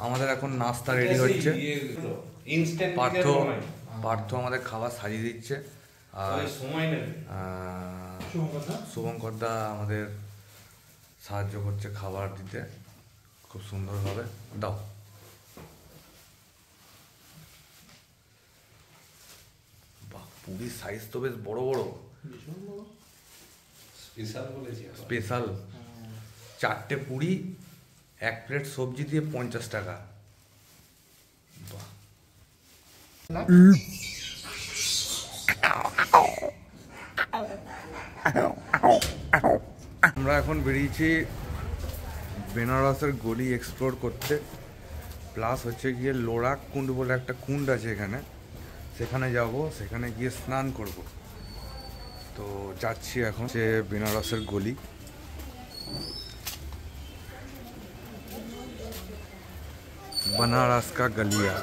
আমাদের এখন নাস্তা রেডি হচ্ছে। পার্থ আমাদের খাবার সাজিয়ে দিচ্ছে, আর শুভঙ্কর দা আমাদের সাহায্য করছে খাবার দিতে খুব সুন্দরভাবে। দাও। বাহ, পুরীর সাইজ তো বেশ বড় বড়, স্পেশাল। 4টে পুরি, 1 প্লেট সবজি দিয়ে 50 টাকা। বাহ। আমরা এখন বেরিয়েছি বেনারসের গলি এক্সপ্লোর করতে, প্লাস হচ্ছে গিয়ে লোড়াক কুণ্ড বলে একটা কুণ্ড আছে এখানে, সেখানে যাব, সেখানে গিয়ে স্নান করব। তো যাচ্ছি এখন যে বেনারসের গলি। बनारस का गलिया।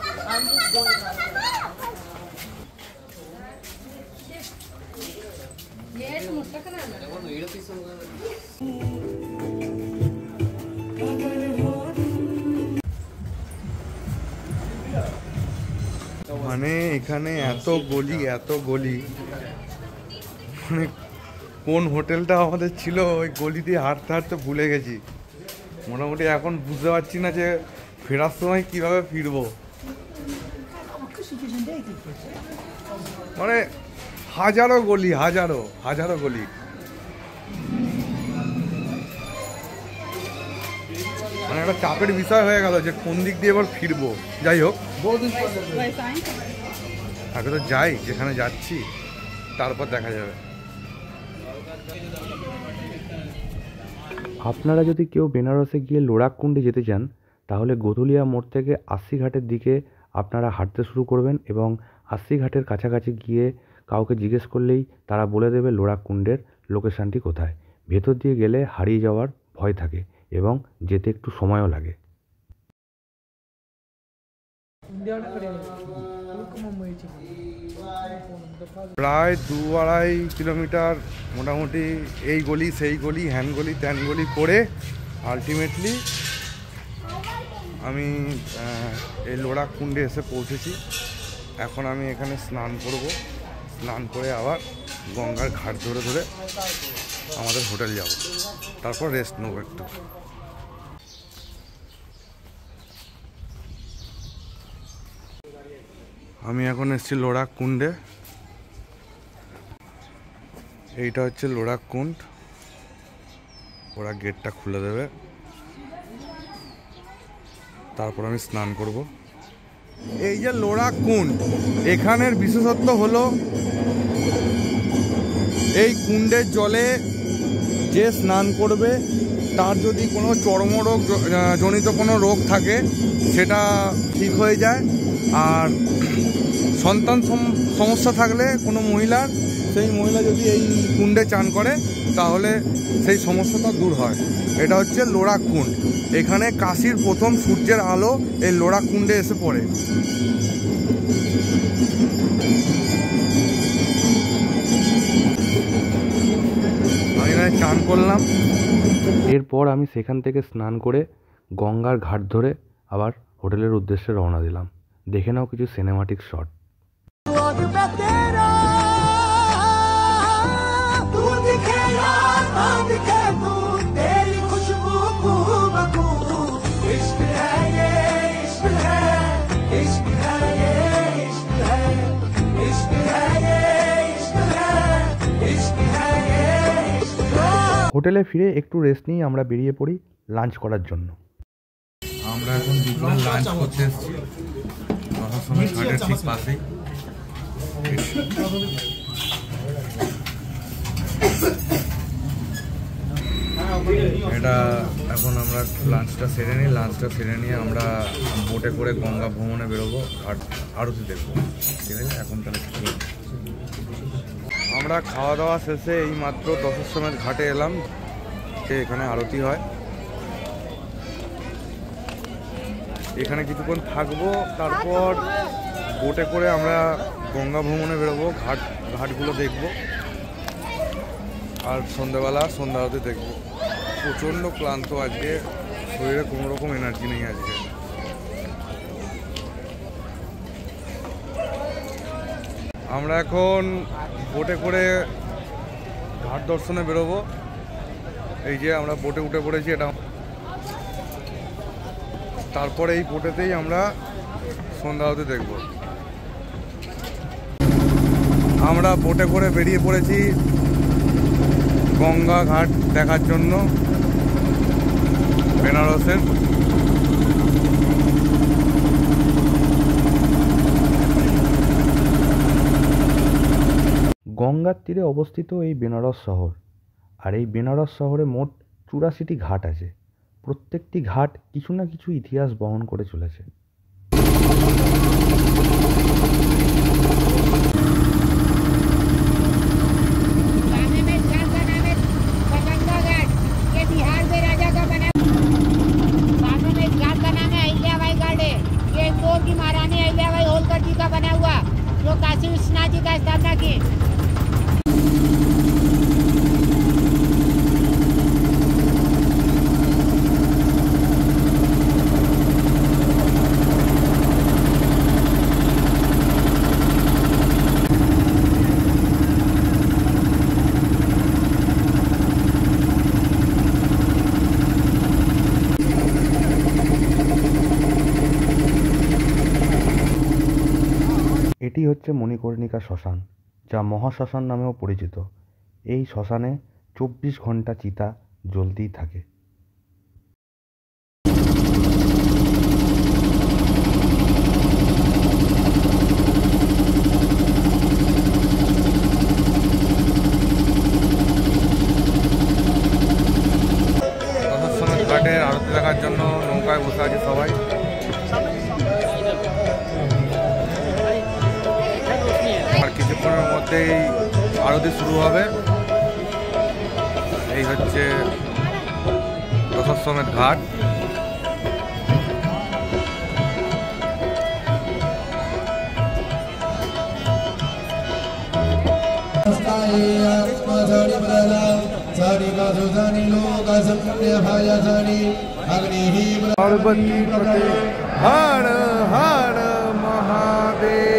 মানে এখানে এত গলি, মানে কোন হোটেলটা আমাদের ছিল ওই গলি দিয়ে হাঁটতে হাঁটতে ভুলে গেছি। মোটামুটি এখন বুঝতে পারছি না যে ফেরার সময় কিভাবে ফিরবো। মানে হাজারো গলি, হাজারো গলি। মানে একটা চাপের বিষয় হয়ে গেল যে কোন দিক দিয়ে এবার ফিরবো। যাই হোক, আগে তো যাই, যেখানে যাচ্ছি তারপর দেখা যাবে। আপনারা যদি কেউ বেনারসে গিয়ে লোড়াক কুণ্ডে যেতে চান, তাহলে গোধুলিয়া মোড় থেকে 80 ঘাটের দিকে আপনারা হাঁটতে শুরু করবেন এবং 80 ঘাটের কাছাকাছি গিয়ে কাউকে জিজ্ঞেস করলেই তারা বলে দেবে লোড়াক কুণ্ডের লোকেশানটি কোথায়। ভেতর দিয়ে গেলে হারিয়ে যাওয়ার ভয় থাকে এবং যেতে একটু সময়ও লাগে। প্রায় 2-2.5 কিলোমিটার মোটামুটি এই গলি সেই গলি, হ্যান গলি ত্যান গলি করে আলটিমেটলি আমি এই লোড়াক কুণ্ডে এসে পৌঁছেছি। এখন আমি এখানে স্নান করব, স্নান করে আবার গঙ্গার ঘাট ধরে ধরে আমাদের হোটেল যাব, তারপর রেস্ট নেব একটু। আমি এখন এসেছি লোড়াক কুণ্ডে। এইটা হচ্ছে লোড়াক কুণ্ড, ওরা গেটটা খুলে দেবে, তারপর আমি স্নান করব। এই যে লোড়াক কুণ্ড, এখানের বিশেষত্ব হলো এই কুণ্ডের জলে যে স্নান করবে তার যদি কোনো চর্মরোগ জনিত কোনো রোগ থাকে সেটা ঠিক হয়ে যায়, আর সন্তান সমস্যা থাকলে কোনো মহিলার, সেই মহিলা যদি এই কুণ্ডে চান করে তাহলে সেই সমস্যাটা দূর হয়। এটা হচ্ছে লোড়াক কুণ্ড। এখানে কাশীর প্রথম সূর্যের আলো এই লোড়াক কুণ্ডে এসে পড়ে। আমি এখানে চান করলাম। এরপর আমি সেখান থেকে স্নান করে গঙ্গার ঘাট ধরে আবার হোটেলের উদ্দেশ্যে রওনা দিলাম। দেখে নাও কিছু সিনেমাটিক শট। হোটেলে ফিরে একটু রেস্ট নিয়ে আমরা বেরিয়ে পড়ি লাঞ্চ করার জন্য। আমরা এখন দুপুরে লাঞ্চ করতে এসেছি ঘাটের ঠিক পাশেই। এটা এখন আমরা লাঞ্চটা সেরে নিই, লাঞ্চটা সেরে নিয়ে আমরা বোটে করে গঙ্গা ভ্রমণে বেরোবো, আর আরতি দেখবো। ঠিক আছে, এখন তাহলে আমরা খাওয়া দাওয়া শেষে এই মাত্র দশাশ্বমেধ ঘাটে এলাম, এখানে আরতি হয়। এখানে কিছুক্ষণ থাকবো, তারপর বোটে করে আমরা গঙ্গা ভ্রমণে বেরোবো, ঘাটগুলো দেখবো, আর সন্ধ্যাবেলা সন্ধ্যা আরতি দেখবো। প্রচণ্ড ক্লান্ত আজকে, শরীরে কোনো রকম এনার্জি নেই আজকে। আমরা এখন বোটে করে ঘাট দর্শনে বেরোবো। এই যে আমরা বোটে উঠে পড়েছি, এটা তারপরে এই বোটেতেই আমরা সন্ধ্যা হতে দেখব। আমরা বোটে করে বেরিয়ে পড়েছি গঙ্গা ঘাট দেখার জন্য বেনারসের। গঙ্গার তীরে অবস্থিত এই বেনারস শহর। আর এই বেনারস শহরে মোট 84টি ঘাট আছে। প্রত্যেকটি ঘাট কিছু না কিছু ইতিহাস বহন করে চলেছে। महारानी अहिल्याबाई होलकर जी का बना हुआ, जो काशी विश्वनाथ जी का स्थापना की। এটি হচ্ছে মণিকর্ণিকা শ্মশান, যা মহাশ্মশান নামেও পরিচিত। এই শ্মশানে 24 ঘন্টা চিতা জ্বলতেই থাকে। ঘাটের আরতি দেখার জন্য নৌকায় বসে আছে সবাই। আর কিছুক্ষণের মধ্যেই আরতি শুরু হবে। এই হচ্ছে দশাশ্বমেধ ঘাট। পার্বতী পতে হর হর মহাদেব।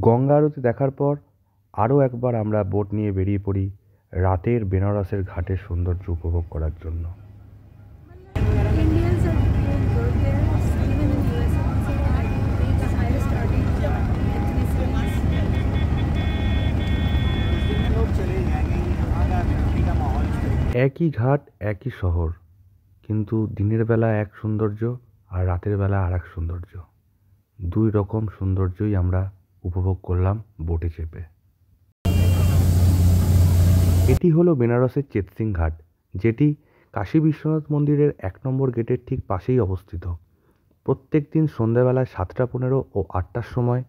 গঙ্গা আরতি দেখার পর আরও একবার আমরা বোট নিয়ে বেরিয়ে পড়ি রাতের বেনারসের ঘাটের সৌন্দর্য উপভোগ করার জন্য। Indians are doing good there. Even in US also are the highest earning ethnicities. একই ঘাট একই শহর, কিন্তু দিনের বেলা এক সৌন্দর্য আর রাতের বেলা আর এক সৌন্দর্য। দুই রকম সৌন্দর্যই আমরা উপভোগ করলাম বোটে চেপে। এটি হলো বেনারসের চেতসিং ঘাট, যেটি কাশী বিশ্বনাথ মন্দিরের 1 নম্বর গেটের ঠিক পাশেই অবস্থিত। প্রত্যেক দিন সন্ধ্যাবেলায় 7:15 ও 8টার সময়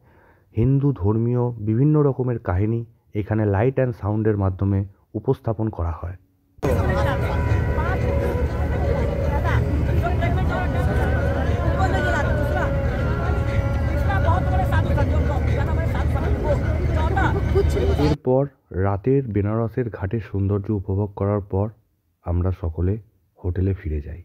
হিন্দু ধর্মীয় বিভিন্ন রকমের কাহিনী এখানে লাইট অ্যান্ড সাউন্ডের মাধ্যমে উপস্থাপন করা হয়। এরপর রাতের বেনারসের ঘাটের সৌন্দর্য উপভোগ করার পর আমরা সকলে হোটেলে ফিরে যাই।